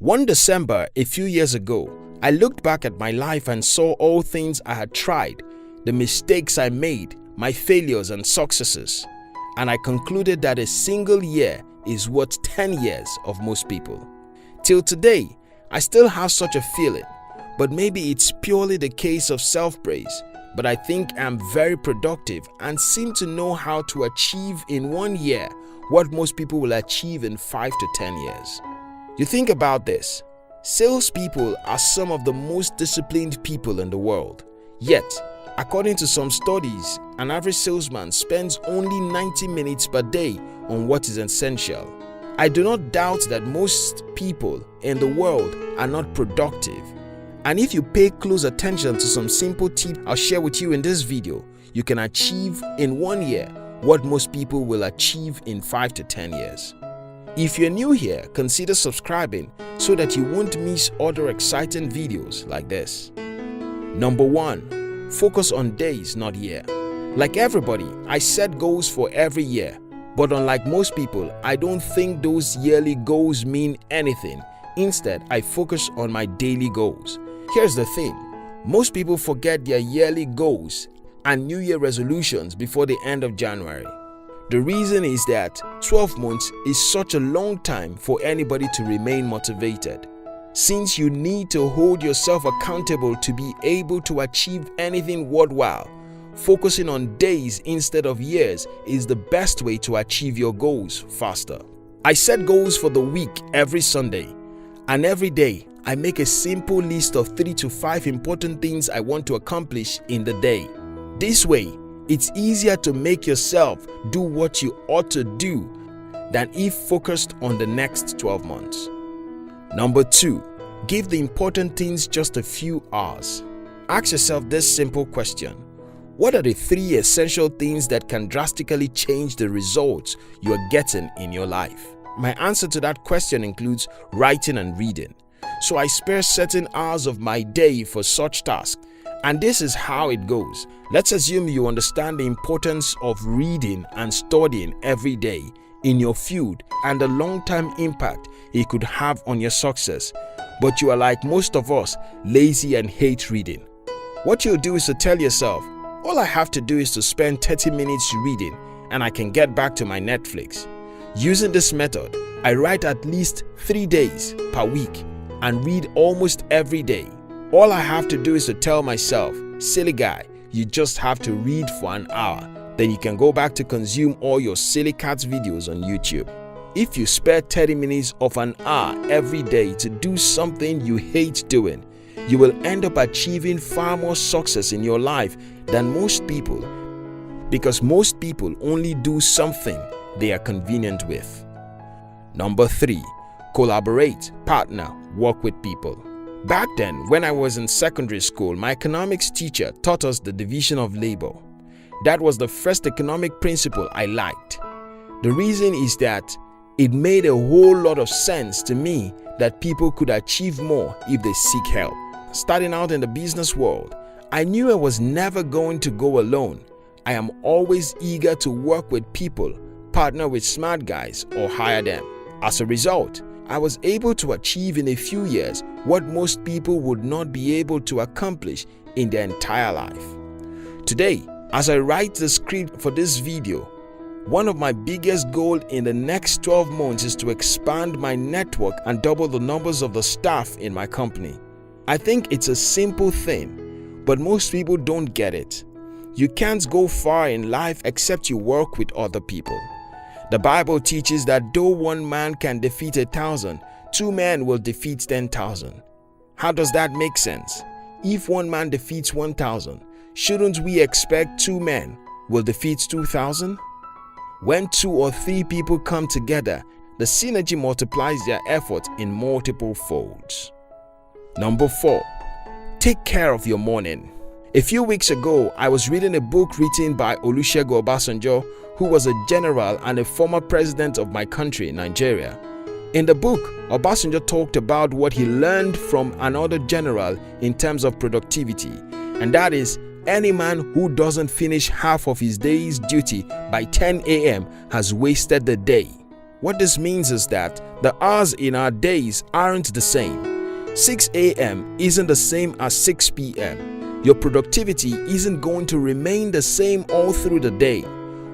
One December, a few years ago, I looked back at my life and saw all things I had tried, the mistakes I made, my failures and successes, and I concluded that a single year is worth 10 years of most people. Till today, I still have such a feeling, but maybe it's purely the case of self-praise, but I think I'm very productive and seem to know how to achieve in 1 year what most people will achieve in 5 to 10 years. You think about this. Salespeople are some of the most disciplined people in the world. Yet, according to some studies, an average salesman spends only 90 minutes per day on what is essential. I do not doubt that most people in the world are not productive. And if you pay close attention to some simple tips I'll share with you in this video, you can achieve in 1 year what most people will achieve in 5 to 10 years. If you're new here, consider subscribing so that you won't miss other exciting videos like this. Number 1. Focus on days, not year. Like everybody, I set goals for every year. But unlike most people, I don't think those yearly goals mean anything. Instead, I focus on my daily goals. Here's the thing. Most people forget their yearly goals and New Year resolutions before the end of January. The reason is that 12 months is such a long time for anybody to remain motivated. Since you need to hold yourself accountable to be able to achieve anything worthwhile, focusing on days instead of years is the best way to achieve your goals faster. I set goals for the week every Sunday, and every day I make a simple list of 3 to 5 important things I want to accomplish in the day. This way, it's easier to make yourself do what you ought to do than if focused on the next 12 months. Number 2. Give the important things just a few hours. Ask yourself this simple question. What are the 3 essential things that can drastically change the results you are getting in your life? My answer to that question includes writing and reading. So I spare certain hours of my day for such tasks. And this is how it goes. Let's assume you understand the importance of reading and studying every day in your field and the long-term impact it could have on your success. But you are like most of us, lazy and hate reading. What you'll do is to tell yourself, all I have to do is to spend 30 minutes reading and I can get back to my Netflix. Using this method, I write at least 3 days per week and read almost every day. All I have to do is to tell myself, silly guy, you just have to read for an hour. Then you can go back to consume all your silly cats videos on YouTube. If you spare 30 minutes of an hour every day to do something you hate doing, you will end up achieving far more success in your life than most people, because most people only do something they are convenient with. Number 3. Collaborate, partner, work with people. Back then, when I was in secondary school, my economics teacher taught us the division of labor. That was the first economic principle I liked. The reason is that it made a whole lot of sense to me that people could achieve more if they seek help. Starting out in the business world, I knew I was never going to go alone. I am always eager to work with people, partner with smart guys, or hire them. As a result, I was able to achieve in a few years what most people would not be able to accomplish in their entire life. Today, as I write the script for this video, one of my biggest goals in the next 12 months is to expand my network and double the numbers of the staff in my company. I think it's a simple thing, but most people don't get it. You can't go far in life except you work with other people. The Bible teaches that though one man can defeat 1,000, 2 men will defeat 10,000. How does that make sense? If one man defeats 1,000, shouldn't we expect 2 men will defeat 2,000? When 2 or 3 people come together, the synergy multiplies their effort in multiple folds. Number 4. Take care of your morning. A few weeks ago, I was reading a book written by Olusegun Obasanjo, who was a general and a former president of my country, Nigeria. In the book, Obasanjo talked about what he learned from another general in terms of productivity, and that is, any man who doesn't finish half of his day's duty by 10 a.m. has wasted the day. What this means is that the hours in our days aren't the same. 6 a.m. isn't the same as 6 p.m. Your productivity isn't going to remain the same all through the day.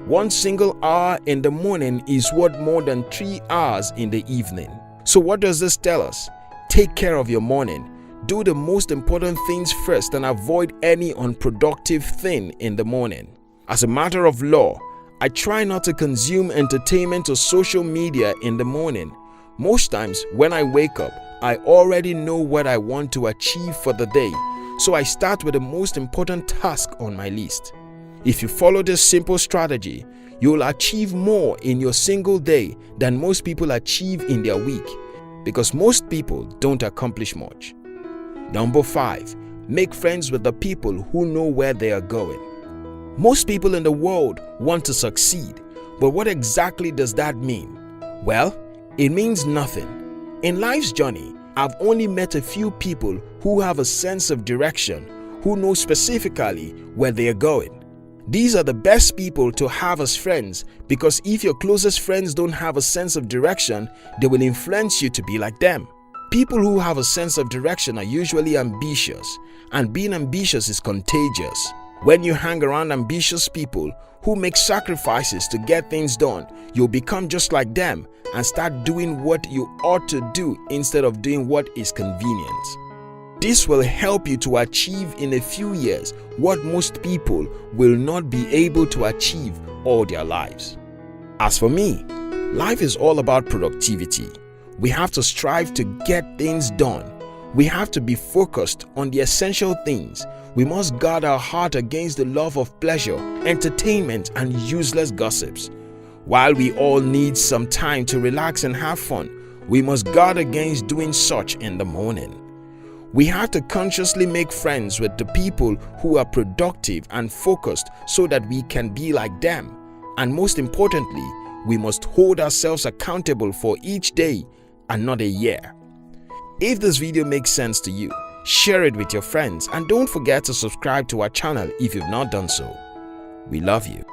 One single hour in the morning is worth more than 3 hours in the evening. So what does this tell us? Take care of your morning. Do the most important things first and avoid any unproductive thing in the morning. As a matter of law, I try not to consume entertainment or social media in the morning. Most times when I wake up, I already know what I want to achieve for the day, so I start with the most important task on my list. If you follow this simple strategy, you'll achieve more in your single day than most people achieve in their week, because most people don't accomplish much. Number 5. Make friends with the people who know where they are going. Most people in the world want to succeed, but what exactly does that mean? Well, it means nothing. In life's journey, I've only met a few people who have a sense of direction, who know specifically where they are going. These are the best people to have as friends, because if your closest friends don't have a sense of direction, they will influence you to be like them. People who have a sense of direction are usually ambitious, and being ambitious is contagious. When you hang around ambitious people who make sacrifices to get things done, you'll become just like them and start doing what you ought to do instead of doing what is convenient. This will help you to achieve in a few years what most people will not be able to achieve all their lives. As for me, life is all about productivity. We have to strive to get things done. We have to be focused on the essential things. We must guard our heart against the love of pleasure, entertainment, and useless gossips. While we all need some time to relax and have fun, we must guard against doing such in the morning. We have to consciously make friends with the people who are productive and focused so that we can be like them. And most importantly, we must hold ourselves accountable for each day and not a year. If this video makes sense to you, share it with your friends and don't forget to subscribe to our channel if you've not done so. We love you.